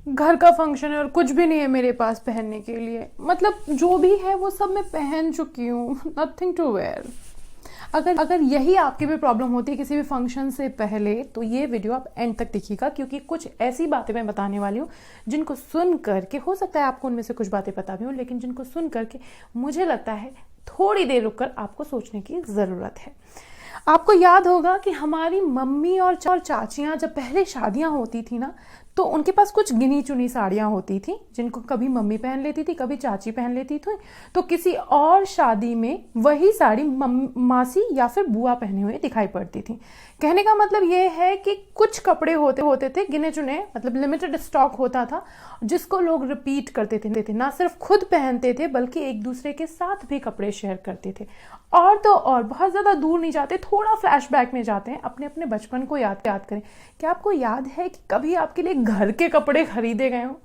घर का फंक्शन है और कुछ भी नहीं है मेरे पास पहनने के लिए, मतलब जो भी है वो सब मैं पहन चुकी हूँ, नथिंग टू वेयर। अगर यही आपकी भी प्रॉब्लम होती है किसी भी फंक्शन से पहले, तो ये वीडियो आप एंड तक देखिएगा, क्योंकि कुछ ऐसी बातें मैं बताने वाली हूँ जिनको सुन करके, हो सकता है आपको उनमें से कुछ बातें पता भी हो, लेकिन जिनको सुन करके मुझे लगता है थोड़ी देर रुककर आपको सोचने की ज़रूरत है। आपको याद होगा कि हमारी मम्मी और चाचियाँ जब पहले शादियाँ होती थी ना, तो उनके पास कुछ गिनी चुनी साड़ियाँ होती थी जिनको कभी मम्मी पहन लेती थी, कभी चाची पहन लेती थी, तो किसी और शादी में वही साड़ी मासी या फिर बुआ पहने हुए दिखाई पड़ती थी। कहने का मतलब ये है कि कुछ कपड़े होते थे गिने चुने, मतलब लिमिटेड स्टॉक होता था, जिसको लोग रिपीट करते थे, ना सिर्फ खुद पहनते थे बल्कि एक दूसरे के साथ भी कपड़े शेयर करते थे। और तो और बहुत ज्यादा दूर नहीं जाते, थोड़ा फ्लैशबैक में जाते हैं, अपने अपने बचपन को याद करें। क्या आपको याद है कि कभी आपके लिए घर के कपड़े खरीदे गए हो?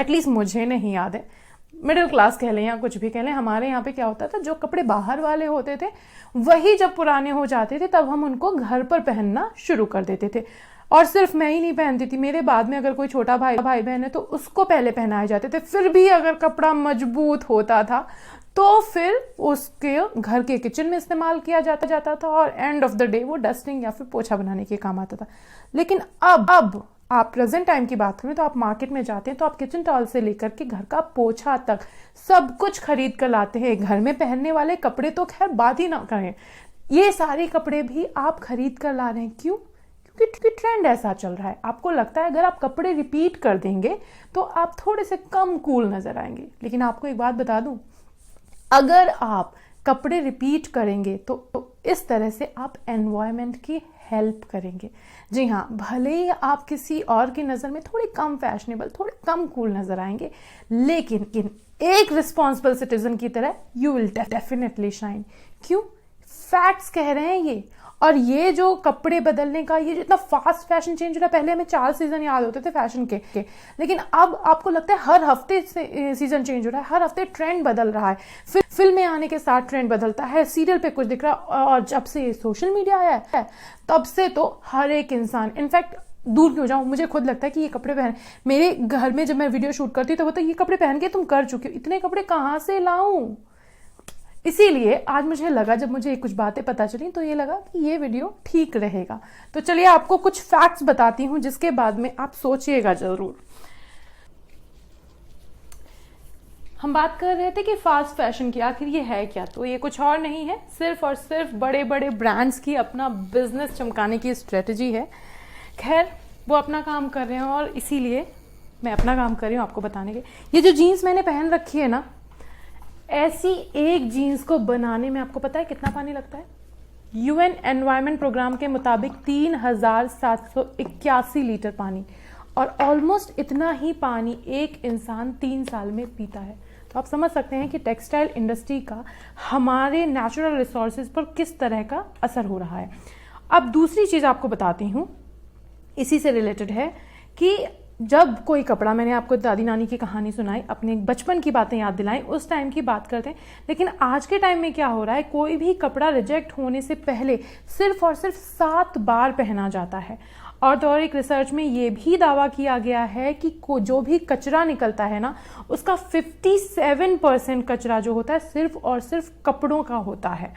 एटलीस्ट मुझे नहीं याद है। मिडिल क्लास कह लें या कुछ भी कह लें, हमारे यहाँ पे क्या होता था, जो कपड़े बाहर वाले होते थे वही जब पुराने हो जाते थे तब हम उनको घर पर पहनना शुरू कर देते थे। और सिर्फ मैं ही नहीं पहनती थी, मेरे बाद में अगर कोई छोटा भाई बहन है तो उसको पहले पहनाए जाते थे। फिर भी अगर कपड़ा मजबूत होता था तो फिर उसके घर के किचन में इस्तेमाल किया जाता था और एंड ऑफ द डे वो डस्टिंग या फिर पोछा बनाने के काम आता था। लेकिन अब आप प्रेजेंट टाइम की बात करें तो आप मार्केट में जाते हैं तो आप किचन टॉवल से लेकर के घर का पोछा तक सब कुछ खरीद कर लाते हैं। घर में पहनने वाले कपड़े तो खैर बात ही ना करें, ये सारे कपड़े भी आप खरीद कर ला रहे हैं। क्यों? क्योंकि ट्रेंड ऐसा चल रहा है। आपको लगता है अगर आप कपड़े रिपीट कर देंगे तो आप थोड़े से कम कूल नजर आएंगे। लेकिन आपको एक बात बता दूं, अगर आप कपड़े रिपीट करेंगे तो इस तरह से आप एनवायरनमेंट की हेल्प करेंगे। जी हाँ, भले ही आप किसी और की नज़र में थोड़े कम फैशनेबल, थोड़े कम कूल नजर आएंगे, लेकिन एक रिस्पॉन्सिबल सिटीजन की तरह यू विल डेफिनेटली शाइन। क्यों? फैक्ट्स कह रहे हैं ये। और ये जो कपड़े बदलने का ये जितना फास्ट फैशन चेंज हो रहा है, पहले हमें 4 सीजन याद होते थे फैशन के, लेकिन अब आपको लगता है हर हफ्ते सीजन चेंज हो रहा है, हर हफ्ते ट्रेंड बदल रहा है। फिर फिल्में आने के साथ ट्रेंड बदलता है, सीरियल पे कुछ दिख रहा है, और जब से सोशल मीडिया आया है तब से तो हर एक इंसान, इनफैक्ट दूर क्यों जाऊं, मुझे खुद लगता है कि ये कपड़े पहन, मेरे घर में जब मैं वीडियो शूट करती तो वो तो ये कपड़े पहन के तुम कर चुके हो, इतने कपड़े कहाँ से लाऊं। इसीलिए आज मुझे लगा, जब मुझे कुछ बातें पता चली तो ये लगा कि ये वीडियो ठीक रहेगा। तो चलिए आपको कुछ फैक्ट्स बताती हूं जिसके बाद में आप सोचिएगा जरूर। हम बात कर रहे थे कि फास्ट फैशन की आखिर ये है क्या, तो ये कुछ और नहीं है, सिर्फ और सिर्फ बड़े बड़े ब्रांड्स की अपना बिजनेस चमकाने की स्ट्रेटजी है। खैर, वो अपना काम कर रहे हैं और इसीलिए मैं अपना काम कर रही हूँ आपको बताने के। ये जो जीन्स मैंने पहन रखी है ना, ऐसी एक जीन्स को बनाने में आपको पता है कितना पानी लगता है? यूएन एनवायरनमेंट प्रोग्राम के मुताबिक 3781 लीटर पानी, और ऑलमोस्ट इतना ही पानी एक इंसान 3 साल में पीता है। तो आप समझ सकते हैं कि टेक्सटाइल इंडस्ट्री का हमारे नेचुरल रिसोर्सेज पर किस तरह का असर हो रहा है। अब दूसरी चीज आपको बताती हूँ, इसी से रिलेटेड है कि जब कोई कपड़ा, मैंने आपको दादी नानी की कहानी सुनाई, अपने बचपन की बातें याद दिलाई, उस टाइम की बात करते हैं। लेकिन आज के टाइम में क्या हो रहा है, कोई भी कपड़ा रिजेक्ट होने से पहले सिर्फ और सिर्फ 7 बार पहना जाता है। और तो और एक रिसर्च में ये भी दावा किया गया है कि जो भी कचरा निकलता है ना, उसका 57% कचरा जो होता है सिर्फ और सिर्फ कपड़ों का होता है।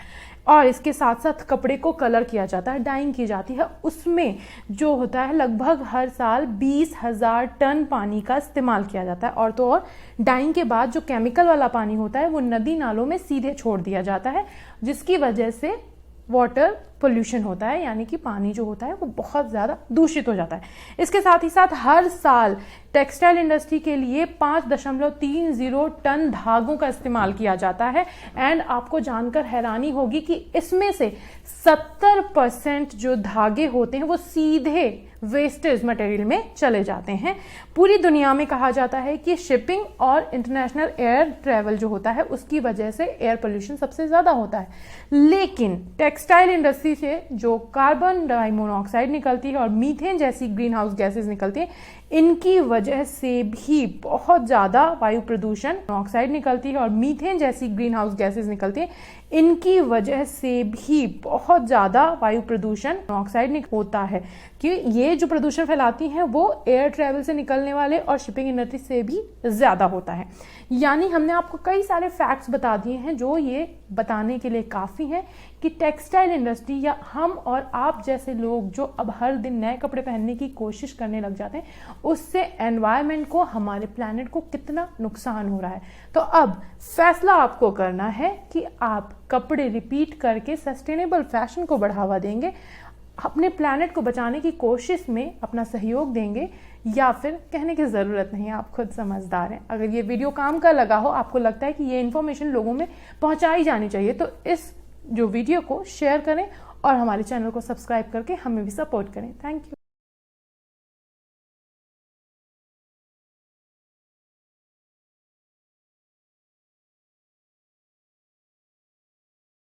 और इसके साथ साथ कपड़े को कलर किया जाता है, डाइंग की जाती है, उसमें जो होता है लगभग हर साल 20,000 टन पानी का इस्तेमाल किया जाता है। और तो और डाइंग के बाद जो केमिकल वाला पानी होता है वो नदी नालों में सीधे छोड़ दिया जाता है, जिसकी वजह से वाटर पोल्यूशन होता है, यानी कि पानी जो होता है वो बहुत ज़्यादा दूषित हो जाता है। इसके साथ ही साथ हर साल टेक्सटाइल इंडस्ट्री के लिए 5.30 टन धागों का इस्तेमाल किया जाता है। एंड आपको जानकर हैरानी होगी कि इसमें से 70% जो धागे होते हैं वो सीधे वेस्टेज मटेरियल में चले जाते हैं। पूरी दुनिया में कहा जाता है कि शिपिंग और इंटरनेशनल एयर ट्रैवल जो होता है उसकी वजह से एयर पोल्यूशन सबसे ज्यादा होता है। लेकिन टेक्सटाइल इंडस्ट्री से जो कार्बन डाइमोनॉक्साइड निकलती है और मीथेन जैसी ग्रीन हाउस गैसेज निकलती है, इनकी वजह से भी बहुत ज़्यादा वायु प्रदूषण, ऑक्साइड निकलती है और मीथेन जैसी ग्रीन हाउस गैसेज निकलती है। इनकी वजह से भी बहुत ज़्यादा वायु प्रदूषण, ऑक्साइड होता है कि ये जो प्रदूषण फैलाती हैं वो एयर ट्रैवल से निकलने वाले और शिपिंग इंडस्ट्री से भी ज़्यादा होता है। यानी हमने आपको कई सारे फैक्ट्स बता दिए हैं जो ये बताने के लिए काफ़ी हैं कि टेक्सटाइल इंडस्ट्री या हम और आप जैसे लोग जो अब हर दिन नए कपड़े पहनने की कोशिश करने लग जाते हैं, उससे एनवायरनमेंट को, हमारे प्लैनेट को कितना नुकसान हो रहा है। तो अब फैसला आपको करना है कि आप कपड़े रिपीट करके सस्टेनेबल फैशन को बढ़ावा देंगे, अपने प्लैनेट को बचाने की कोशिश में अपना सहयोग देंगे, या फिर कहने की ज़रूरत नहीं, आप खुद समझदार हैं। अगर ये वीडियो काम का लगा हो, आपको लगता है कि ये इन्फॉर्मेशन लोगों में पहुंचाई जानी चाहिए, तो इस जो वीडियो को शेयर करें और हमारे चैनल को सब्सक्राइब करके हमें भी सपोर्ट करें। Thank you.